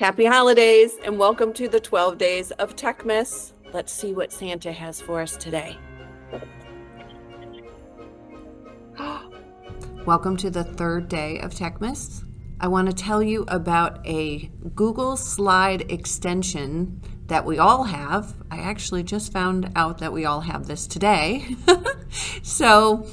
Happy holidays and welcome to the 12 days of Techmas. Let's see what Santa has for us today. Welcome to the third day of Techmas. I want to tell you about a Google Slide extension that we all have. I actually just found out that we all have this today. So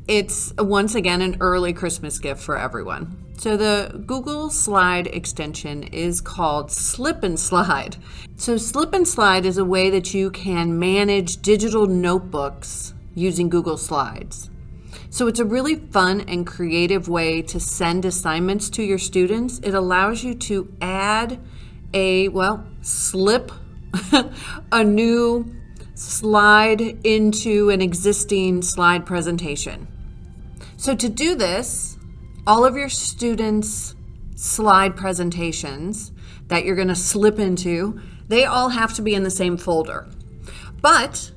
it's once again an early Christmas gift for everyone. So the Google Slide extension is called Slip and Slide. So Slip and Slide is a way that you can manage digital notebooks using Google Slides. So it's a really fun and creative way to send assignments to your students. It allows you to add slip a new slide into an existing slide presentation. So to do this, all of your students' slide presentations that you're going to slip into, they all have to be in the same folder. But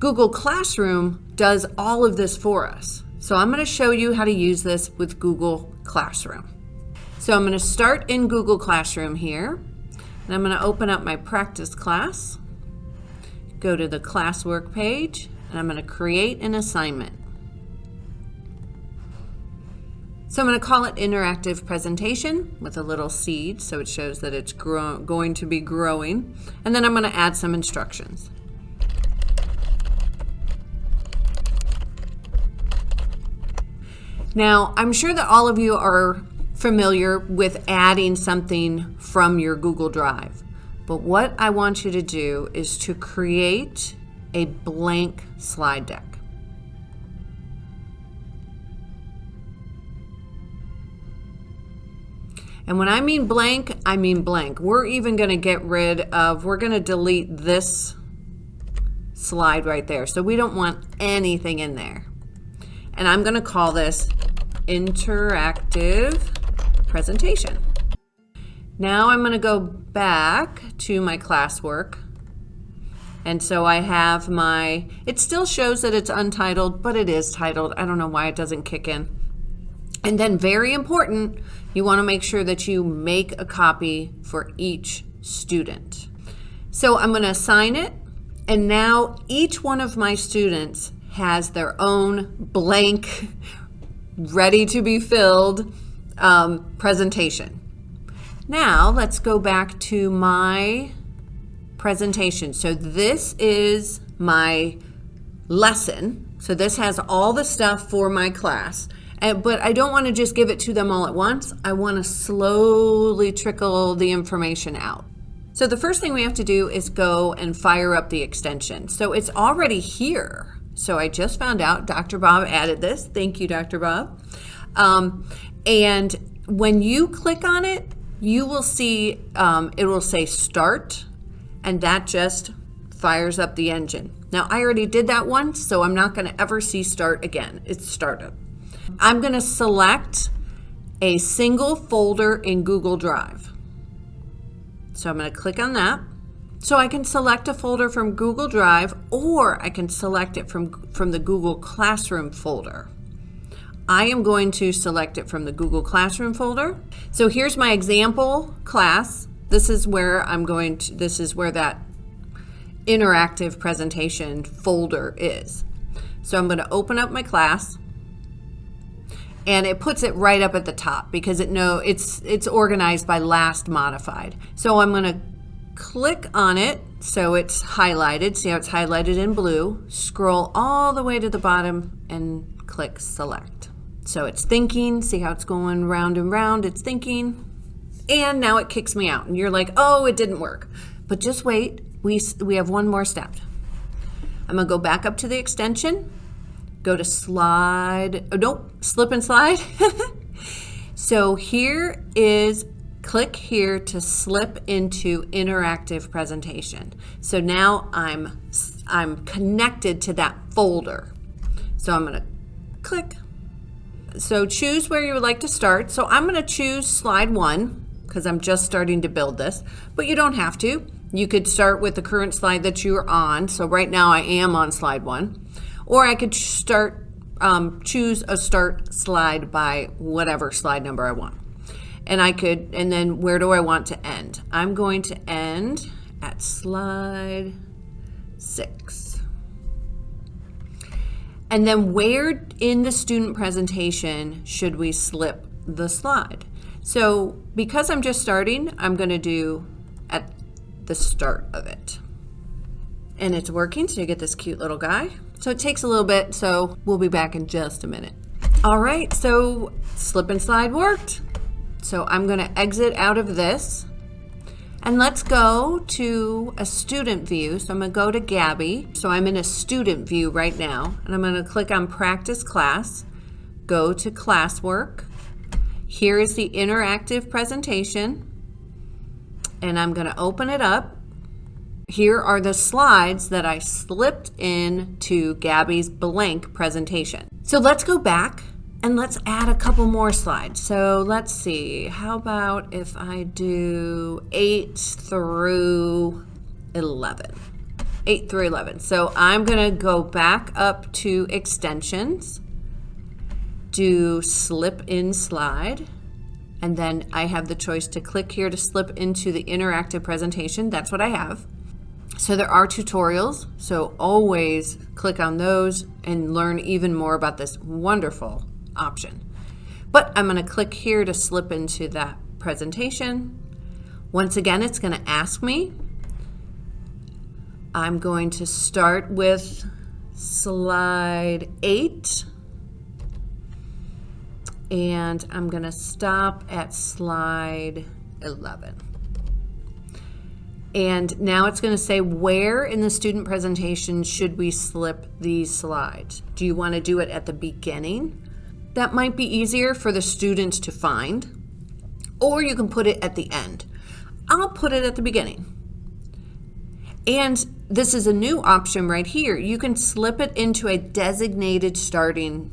Google Classroom does all of this for us. So I'm going to show you how to use this with Google Classroom. So I'm going to start in Google Classroom here, and I'm going to open up my practice class, go to the classwork page, and I'm going to create an assignment. So I'm going to call it interactive presentation with a little seed so it shows that it's going to be growing. And then I'm going to add some instructions. Now, I'm sure that all of you are familiar with adding something from your Google Drive. But what I want you to do is to create a blank slide deck. And when I mean blank, I mean blank. We're even going to we're going to delete this slide right there. So we don't want anything in there. And I'm going to call this interactive presentation. Now I'm going to go back to my classwork. And so I have it still shows that it's untitled, but it is titled. I don't know why it doesn't kick in. And then very important, you want to make sure that you make a copy for each student. So I'm going to assign it, and now each one of my students has their own blank, ready to be filled presentation. Now let's go back to my presentation. So this is my lesson. So this has all the stuff for my class. But I don't want to just give it to them all at once. I want to slowly trickle the information out. So the first thing we have to do is go and fire up the extension. So it's already here. So I just found out Dr. Bob added this. Thank you, Dr. Bob. And when you click on it, you will see it will say start, and that just fires up the engine. Now I already did that once, so I'm not going to ever see start again. It's startup. I'm going to select a single folder in Google Drive. So I'm going to click on that. So I can select a folder from Google Drive, or I can select it from the Google Classroom folder. I am going to select it from the Google Classroom folder. So here's my example class. This is where this is where that interactive presentation folder is. So I'm going to open up my class. And it puts it right up at the top because it's organized by last modified. So I'm going to click on it so it's highlighted. See how it's highlighted in blue? Scroll all the way to the bottom and click select. So it's thinking. See how it's going round and round? It's thinking. And now it kicks me out. And you're like, oh, it didn't work. But just wait. We have one more step. I'm going to go back up to the extension. Go to slide, slip and slide. So click here to slip into interactive presentation. So now I'm connected to that folder. So I'm going to click. So choose where you would like to start. So I'm going to choose slide 1 because I'm just starting to build this, but you don't have to. You could start with the current slide that you're on. So right now I am on slide 1. Or I could choose a start slide by whatever slide number I want. And and then where do I want to end? I'm going to end at slide 6. And then where in the student presentation should we slip the slide? So because I'm just starting, I'm going to do at the start of it. And it's working, so you get this cute little guy. So it takes a little bit, so we'll be back in just a minute. All right, so slip and slide worked. So I'm going to exit out of this. And let's go to a student view. So I'm going to go to Gabby. So I'm in a student view right now. And I'm going to click on Practice Class, go to Classwork. Here is the interactive presentation. And I'm going to open it up. Here are the slides that I slipped into Gabby's blank presentation. So let's go back and let's add a couple more slides. So let's see, how about if I do 8 through 11? 8 through 11. So I'm going to go back up to extensions, do slip in slide, and then I have the choice to click here to slip into the interactive presentation. That's what I have. So there are tutorials, so always click on those and learn even more about this wonderful option. But I'm going to click here to slip into that presentation. Once again, it's going to ask me. I'm going to start with slide 8. And I'm going to stop at slide 11. And now it's going to say where in the student presentation should we slip these slides? Do you want to do it at the beginning? That might be easier for the students to find. Or you can put it at the end. I'll put it at the beginning. And this is a new option right here. You can slip it into a designated starting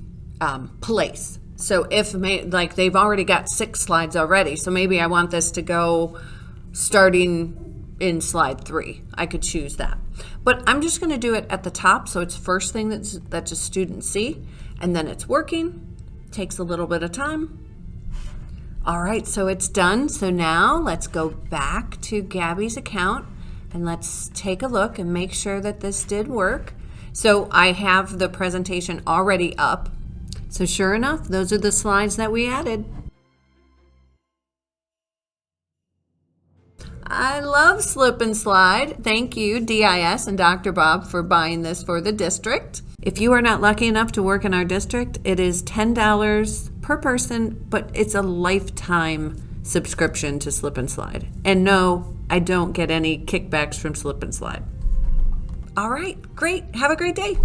place. So if like they've already got 6 slides already, so maybe I want this to go starting in slide 3. I could choose that. But I'm just going to do it at the top, so it's first thing that a student see, and then it's working. Takes a little bit of time. All right, so it's done. So now let's go back to Gabby's account and let's take a look and make sure that this did work. So I have the presentation already up. So sure enough, those are the slides that we added. I love Slip and Slide. Thank you, DIS and Dr. Bob, for buying this for the district. If you are not lucky enough to work in our district, it is $10 per person, but it's a lifetime subscription to Slip and Slide. And no, I don't get any kickbacks from Slip and Slide. All right, great. Have a great day.